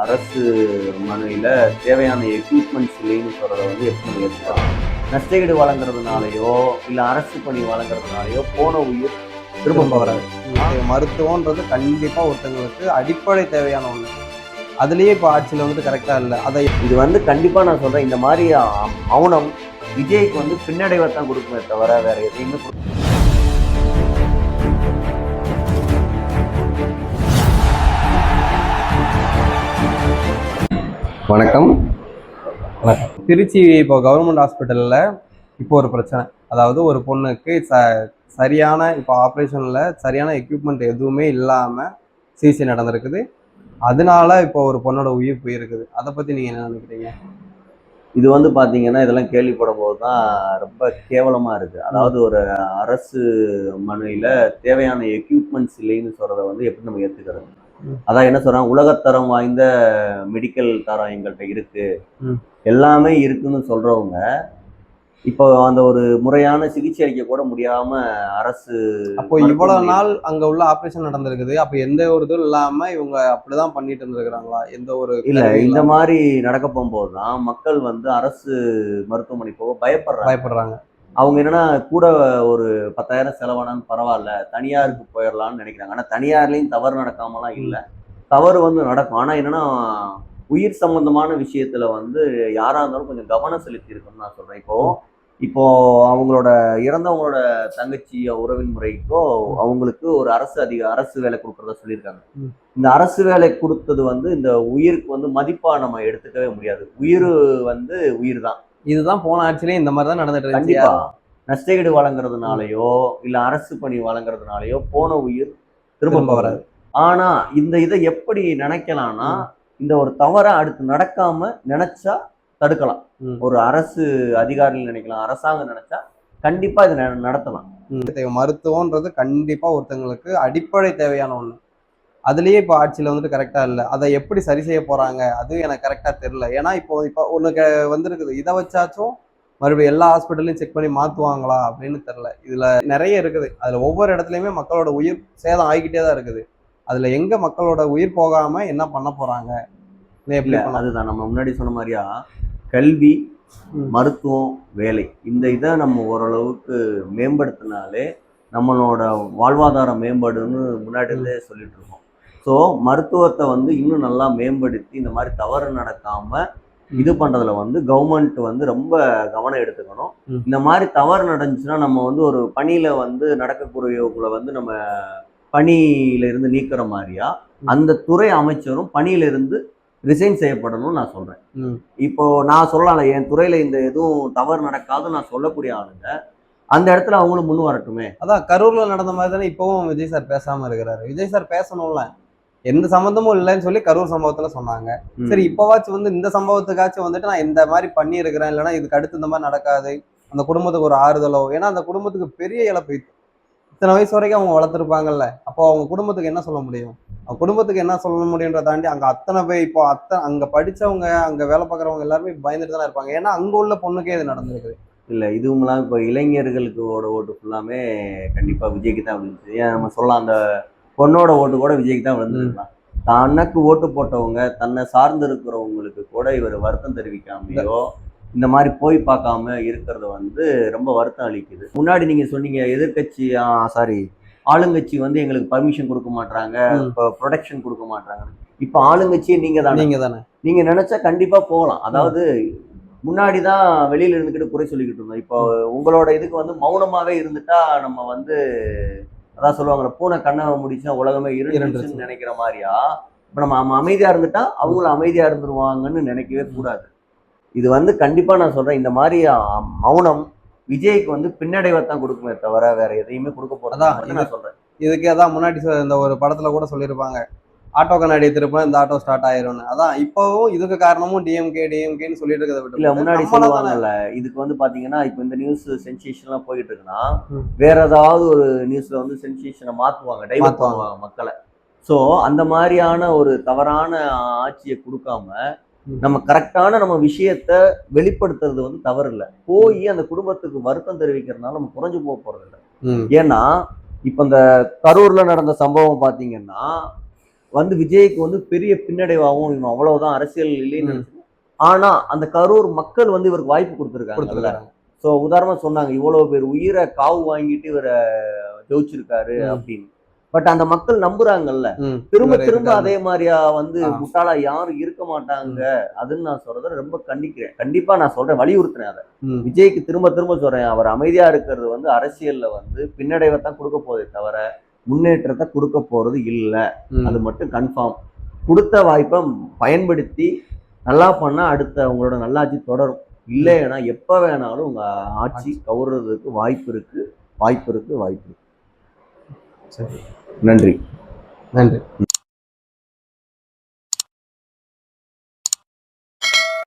அரசு மனையில் தேவையான எக்யூப்மெண்ட்ஸ் இல்லைன்னு சொல்கிறத வந்து எப்படி நம்ம ஏற்றுக்கலாம்? நஷ்டஈடு வழங்குறதுனாலையோ இல்லை அரசு பணி வழங்குறதுனாலையோ போன உயிர் திரும்ப வராது. மருத்துவம்ன்றது கண்டிப்பா ஒருத்தங்களுக்கு அடிப்படை தேவையான ஒண்ணு. அதுலயே இப்போ ஆட்சியில் வந்துட்டு கரெக்டா இல்லை. அதை இது வந்து கண்டிப்பாக நான் சொல்கிறேன், இந்த மாதிரி மௌனம் விஜய்க்கு வந்து பின்னடைவை தான் கொடுக்குமே தவிர வேற எதையுமே வணக்கம். திருச்சி இப்போ கவர்மெண்ட் ஹாஸ்பிட்டல்ல இப்போ ஒரு பிரச்சனை. அதாவது ஒரு பொண்ணுக்கு சரியான இப்போ ஆப்ரேஷன்ல சரியான எக்யூப்மெண்ட் எதுவுமே இல்லாம சிகிச்சை நடந்திருக்குது. அதனால இப்போ ஒரு பொண்ணோட உயிர் போயிருக்குது. அதை பத்தி நீங்க என்ன நினைக்கிறீங்க? இது வந்து பார்த்தீங்கன்னா, இதெல்லாம் கேள்விப்படும் போது தான் ரொம்ப கேவலமாக இருக்குது. அதாவது ஒரு அரசு மனையில் தேவையான எக்யூப்மெண்ட்ஸ் இல்லைன்னு சொல்கிறத வந்து எப்படி நம்ம ஏற்றுக்கிறது? அதான் என்ன சொல்கிறாங்க, உலகத்தரம் வாய்ந்த மெடிக்கல் தரம் எங்கள்கிட்ட இருக்குது, எல்லாமே இருக்குன்னு சொல்கிறவங்க இப்போ அந்த ஒரு முறையான சிகிச்சை அளிக்க கூட முடியாமல் அரசு அப்போ இவ்வளவு நாள் அங்கே உள்ள ஆப்ரேஷன் நடந்திருக்குது. அப்போ எந்த ஒரு இதுவும் இல்லாமல் இவங்க அப்படிதான் பண்ணிட்டு இருந்திருக்கிறாங்களா? எந்த ஒரு இல்லை, இந்த மாதிரி நடக்க போகும்போது தான் மக்கள் வந்து அரசு மருத்துவமனை போக பயப்படுறாங்க. அவங்க என்னன்னா கூட ஒரு 10,000 செலவானான்னு பரவாயில்ல, தனியாருக்கு போயிடலாம்னு நினைக்கிறாங்க. ஆனால் தனியார்லேயும் தவறு நடக்காமலாம் இல்லை, தவறு வந்து நடக்கும். ஆனால் என்னன்னா உயிர் சம்பந்தமான விஷயத்துல வந்து யாரா இருந்தாலும் கொஞ்சம் கவனம் செலுத்தி இருக்கணும்னு நான் சொல்றேன். இப்போ அவங்களோட இறந்தவங்களோட தங்கச்சி உறவின் முறைக்கோ அவங்களுக்கு ஒரு அரசு வேலை கொடுக்கறதா சொல்லியிருக்காங்க. இந்த அரசு வேலை கொடுத்தது வந்து இந்த உயிருக்கு வந்து மதிப்பா நம்ம எடுத்துக்கவே முடியாது. உயிர் வந்து உயிர் தான். இதுதான் போன ஆட்சியிலே இந்த மாதிரி தான் நடந்துட்டு இருக்கு. கண்டிப்பா நஷ்டஈடு வழங்குறதுனாலயோ இல்ல அரசு பணி வழங்குறதுனாலயோ போன உயிர் திரும்ப வராது. ஆனா இந்த இதை எப்படி நினைக்கலாம்னா, இந்த ஒரு தவறை அடுத்து நடக்காம நினைச்சா தடுக்கலாம். ஒரு அரசு அதிகாரிகள் நினைக்கலாம், அரசாங்கம் நினைச்சா கண்டிப்பா இதை நடத்தலாம். மருத்துவம்ன்றது கண்டிப்பா ஒருத்தங்களுக்கு அடிப்படை தேவையான ஒண்ணு. அதுலயே இப்போ ஆட்சியில வந்துட்டு கரெக்டா இல்லை. அதை எப்படி சரி செய்ய போறாங்க அது எனக்கு கரெக்டா தெரியல. ஏன்னா இப்போ ஒண்ணு வந்திருக்குது, இதை வச்சாச்சும் மறுபடியும் எல்லா ஹாஸ்பிட்டலையும் செக் பண்ணி மாத்துவாங்களா அப்படின்னு தெரியல. இதுல நிறைய இருக்குது. அதுல ஒவ்வொரு இடத்துலயுமே மக்களோட உயிர் சேதம் ஆகிக்கிட்டே தான் இருக்குது. அதுல எங்க மக்களோட உயிர் போகாம என்ன பண்ண போறாங்க? அதுதான் நம்ம முன்னாடி சொன்ன மாதிரியா, கல்வி, மருத்துவம், வேலை, இந்த இதை நம்ம ஓரளவுக்கு மேம்படுத்தினாலே நம்மளோட வாழ்வாதாரம் மேம்படுன்னு முன்னாடி இருந்தே சொல்லிட்டு இருக்கோம். ஸோ மருத்துவத்தை வந்து இன்னும் நல்லா மேம்படுத்தி இந்த மாதிரி தவறு நடக்காம இது பண்றதுல வந்து கவர்மெண்ட் வந்து ரொம்ப கவனம் எடுத்துக்கணும். இந்த மாதிரி தவறு நடந்துச்சுன்னா நம்ம வந்து ஒரு பணியில வந்து நடக்கக்கூடியவங்களை வந்து நம்ம பணியில இருந்து நீக்கிற மாதிரியா அந்த துறை அமைச்சரும் பணியில இருந்து ரிசைன் செய்யப்படணும்னு நான் சொல்றேன். இப்போ நான் சொல்லல, என் துறையில இந்த எதுவும் தவறு நடக்காதுன்னு நான் சொல்லக்கூடிய ஆளுங்க அந்த இடத்துல அவங்களும் முன் வரட்டுமே. அதான் கரூர்ல நடந்த மாதிரி தானே இப்பவும் விஜய் சார் பேசாம இருக்கிறாரு. விஜய் சார் பேசணும்ல, எந்த சம்பந்தமும் இல்லைன்னு சொல்லி கரூர் சம்பவத்துல சொன்னாங்க. சரி, இப்பவாச்சும் வந்து இந்த சம்பவத்துக்காச்சும் வந்துட்டு நான் இந்த மாதிரி பண்ணி இருக்கிறேன், இல்லைன்னா இதுக்கு அடுத்து இந்த மாதிரி நடக்காது, அந்த குடும்பத்துக்கு ஒரு ஆறுதலோ. ஏன்னா அந்த குடும்பத்துக்கு பெரிய இழப்பு. இத்தனை வயசு வரைக்கும் அவங்க வளர்த்துருப்பாங்கல்ல. அப்போ அவங்க குடும்பத்துக்கு என்ன சொல்ல முடியும்? அவங்க குடும்பத்துக்கு என்ன சொல்ல முடியுன்றத தாண்டி அங்க அத்தனை பேர் இப்போ அங்க படிச்சவங்க, அங்க வேலை பார்க்குறவங்க எல்லாருமே பயந்துட்டு தானே இருப்பாங்க. ஏன்னா அங்க உள்ள பொண்ணுக்கே இது நடந்திருக்குது. இல்லை, இதுவும்லாம் இப்போ இளைஞர்களுக்கு ஓட்டு ஃபுல்லாமே கண்டிப்பாக விஜய்க்கு தான் விழுந்துச்சு. ஏன் நம்ம சொல்லலாம், அந்த பொண்ணோட ஓட்டு கூட விஜய்க்கு தான் விழுந்துருக்கலாம். தனக்கு ஓட்டு போட்டவங்க, தன்னை சார்ந்து இருக்கிறவங்களுக்கு கூட இவர் வருத்தம் தெரிவிக்காமையோ இந்த மாதிரி போய் பார்க்காம இருக்கிறது வந்து ரொம்ப வருத்தம் அளிக்குது. முன்னாடி நீங்க சொன்னீங்க எதிர்கட்சி ஆளுங்கட்சி வந்து எங்களுக்கு பர்மிஷன் கொடுக்க மாட்டாங்க, இப்போ ப்ரொடெக்ஷன் கொடுக்க மாட்டாங்க. இப்போ ஆளுங்கட்சியே நீங்க தானே. நீங்க நினைச்சா கண்டிப்பா போகலாம். அதாவது முன்னாடி தான் வெளியில இருந்துக்கிட்டு குறை சொல்லிக்கிட்டு இருந்தோம். இப்போ உங்களோட இதுக்கு வந்து மௌனமாவே இருந்துட்டா நம்ம வந்து அதான் சொல்லுவாங்க, பூனை கண்ணை முடிச்சா உலகமே இருந்துச்சுன்னு நினைக்கிற மாதிரியா, இப்போ நம்ம அமைதியா இருந்துட்டா அவங்களும் அமைதியா இருந்துருவாங்கன்னு நினைக்கவே கூடாது. இது வந்து கண்டிப்பா நான் சொல்றேன், இந்த மாதிரி மௌனம் விஜய்க்கு வந்து பின்னடைவை தான் கொடுக்குமே தவிர வேற எதையுமே கொடுக்க போறதா நான் சொல்றேன். இதுக்கு அதான் முன்னாடி இந்த ஒரு படத்துல கூட சொல்லியிருப்பாங்க, ஆட்டோ கண்ணாடி திருப்ப இந்த ஆட்டோ ஸ்டார்ட் ஆயிரும்னு. அதான் இப்பவும் இதுக்கு காரணமும் டிஎம்கேன்னு சொல்லிட்டு இருக்கிறத விட்டு இல்ல, முன்னாடி சொல்லுவாங்கல்ல, இதுக்கு வந்து பாத்தீங்கன்னா இப்போ இந்த நியூஸ் சென்சேஷன்லாம் போயிட்டு இருக்குன்னா வேற ஏதாவது ஒரு நியூஸ்ல வந்து சென்சேஷனை மாத்துவாங்க, டைவர்ட் பண்ணுவாங்க மக்களை. ஸோ அந்த மாதிரியான ஒரு தவறான ஆட்சியை கொடுக்காம நம்ம கரெக்டான நம்ம விஷயத்த வெளிப்படுத்துறது வந்து தவறு இல்லை. போய் அந்த குடும்பத்துக்கு வருத்தம் தெரிவிக்கிறதுனால நம்ம குறைஞ்சு போறது இல்லை. ஏன்னா இப்ப இந்த கரூர்ல நடந்த சம்பவம் பாத்தீங்கன்னா வந்து விஜய்க்கு வந்து பெரிய பின்னடைவாகவும் இவன் அவ்வளவுதான் அரசியல் இல்லைன்னு நினைச்சு. ஆனா அந்த கரூர் மக்கள் வந்து இவருக்கு வாய்ப்பு கொடுத்துருக்காங்கல்ல. சோ உதாரணமா சொன்னாங்க இவ்வளவு பேர் உயிரை காவு வாங்கிட்டு இவரை ஜெயிச்சிருக்காரு அப்படின்னு. பட் அந்த மக்கள் நம்புறாங்கல்ல. திரும்ப திரும்ப அதே மாதிரியா வந்து முட்டாளா யாரும் இருக்க மாட்டாங்க. அதுன்னு நான் சொல்றத ரொம்ப கண்டிக்கிறேன். கண்டிப்பா நான் சொல்றேன், வலியுறுத்துறேன் அதை. விஜய்க்கு திரும்ப திரும்ப சொல்றேன், அவர் அமைதியா இருக்கிறது வந்து அரசியல்ல வந்து பின்னடைவை தான் கொடுக்க போதே தவிர முன்னேற்றத்தை கொடுக்க போறது இல்ல. அது மட்டும் கன்ஃபார்ம். கொடுத்த வாய்ப்பை பயன்படுத்தி நல்லா பண்ணா அடுத்த உங்களோட நல்லாட்சி தொடரும். இல்லைன்னா எப்ப வேணாலும் உங்க ஆட்சி கவுறதுக்கு வாய்ப்பு இருக்கு. நன்றி.